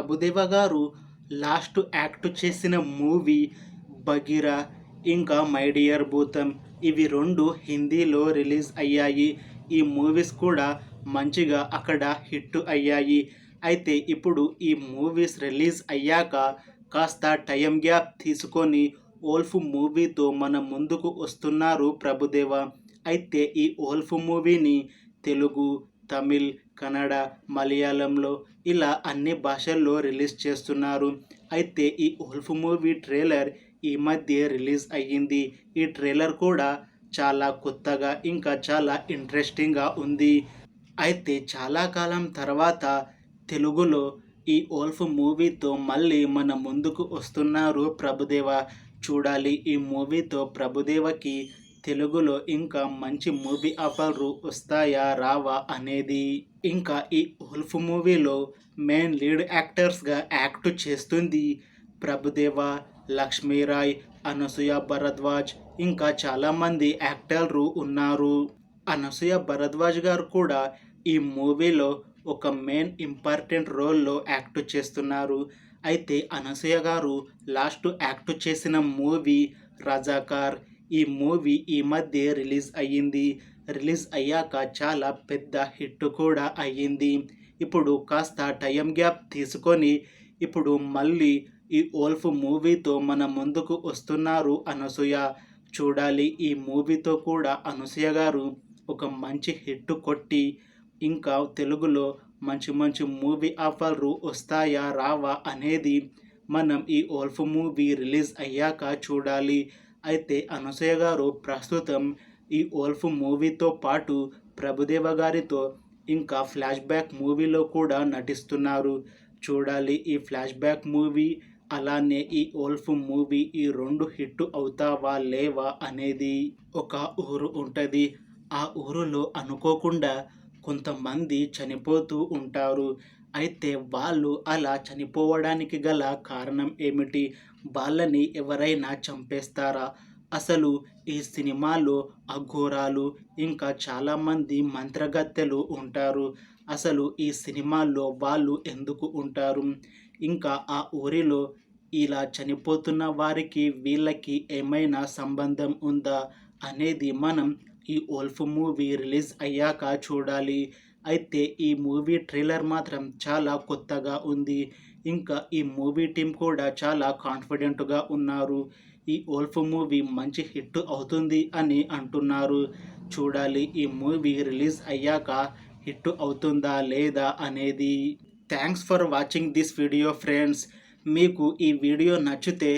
ప్రభుదేవ గారు last act చేసిన movie 'Bagheera' ఇంకా 'మై డియర్ భూతం' ఇవి 2 హిందీలో రిలీజ్ అయ్యాయి. ఈ మూవీస్ కూడా మంచిగా అక్కడ హిట్ అయ్యాయి. అయితే ఇప్పుడు ఈ మూవీస్ రిలీజ్ అయ్యాక కాస్త టైం గ్యాప్ తీసుకొని 'వోల్ఫ్' మూవీతో మన ముందుకు వస్తున్నారు ప్రభుదేవ. అయితే ఈ 'వోల్ఫ్' మూవీని తెలుగు, తమిళ్, కన్నడ, మలయాళంలో ఇలా అన్ని భాషల్లో రిలీజ్ చేస్తున్నారు. అయితే ఈ 'వోల్ఫ్' మూవీ ట్రైలర్ ఈ మధ్య రిలీజ్ అయ్యింది. ఈ ట్రైలర్ కూడా చాలా కొత్తగా ఇంకా చాలా ఇంట్రెస్టింగ్గా ఉంది. అయితే చాలా కాలం తర్వాత తెలుగులో ఈ 'వోల్ఫ్' మూవీతో మళ్ళీ మన ముందుకు వస్తున్నారు ప్రభుదేవ. చూడాలి ఈ మూవీతో ప్రభుదేవకి తెలుగులో ఇంకా మంచి మూవీ ఆఫర్లు వస్తాయా రావా అనేది. ఇంకా ఈ 'వోల్ఫ్' మూవీలో మెయిన్ లీడ్ యాక్టర్స్గా యాక్ట్ చేస్తుంది ప్రభుదేవ, లక్ష్మీరాయ్, అనసూయ భరద్వాజ్ ఇంకా చాలామంది యాక్టర్లు ఉన్నారు. అనసూయ భరద్వాజ్ గారు కూడా ఈ మూవీలో ఒక మెయిన్ ఇంపార్టెంట్ రోల్లో యాక్ట్ చేస్తున్నారు. అయితే అనసూయ గారు లాస్ట్ యాక్ట్ చేసిన మూవీ 'రజాకార్'. ఈ మూవీ ఈ మధ్య రిలీజ్ అయ్యింది. రిలీజ్ అయ్యాక చాలా పెద్ద హిట్ కూడా అయ్యింది. ఇప్పుడు కాస్త టైం గ్యాప్ తీసుకొని ఇప్పుడు మళ్ళీ ఈ 'వోల్ఫ్' మూవీతో మన ముందుకు వస్తున్నారు అనసూయ. చూడాలి ఈ మూవీతో కూడా అనసూయ గారు ఒక మంచి హిట్ కొట్టి ఇంకా తెలుగులో మంచి మంచి మూవీ ఆఫర్లు వస్తాయా రావా అనేది మనం ఈ 'వోల్ఫ్' మూవీ రిలీజ్ అయ్యాక చూడాలి. అయితే అనసూయ గారు ప్రస్తుతం ఈ 'వోల్ఫ్' మూవీతో పాటు ప్రభుదేవ గారితో ఇంకా ఫ్లాష్ బ్యాక్ మూవీలో కూడా నటిస్తున్నారు. చూడాలి ఈ ఫ్లాష్ బ్యాక్ మూవీ అలానే ఈ 'వోల్ఫ్' మూవీ ఈ 2 హిట్ అవుతావా లేవా అనేది. ఒక ఊరు ఉంటుంది. ఆ ఊరిలో అనుకోకుండా కొంతమంది చనిపోతూ ఉంటారు. అయితే వాళ్ళు అలా చనిపోవడానికి గల కారణం ఏమిటి? వాళ్ళని ఎవరైనా చంపేస్తారా? అసలు ఈ సినిమాలో అఘోరాలు ఇంకా చాలామంది మంత్రగత్తెలు ఉంటారు. అసలు ఈ సినిమాల్లో వాళ్ళు ఎందుకు ఉంటారు? ఇంకా ఆ ఊరిలో ఇలా చనిపోతున్న వారికి వీళ్ళకి ఏమైనా సంబంధం ఉందా అనేది మనం ఈ 'వోల్ఫ్' మూవీ రిలీజ్ అయ్యాక చూడాలి. అయితే ఈ మూవీ ట్రైలర్ మాత్రం చాలా కొత్తగా ఉంది. ఇంకా ఈ మూవీ టీం కూడా చాలా కాన్ఫిడెంట్గా ఉన్నారు. ఈ 'వోల్ఫ్' మూవీ మంచి హిట్ అవుతుంది అని అంటున్నారు. చూడాలి ఈ మూవీ రిలీజ్ అయ్యాక హిట్ అవుతుందా లేదా అనేది. Thanks for watching this video friends. మీకు ఈ వీడియో నచ్చితే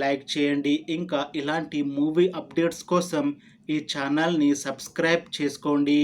లైక్ చేయండి. ఇంకా ఇలాంటి మూవీ అప్డేట్స్ కోసం ఈ ఛానల్ని సబ్స్క్రైబ్ చేసుకోండి.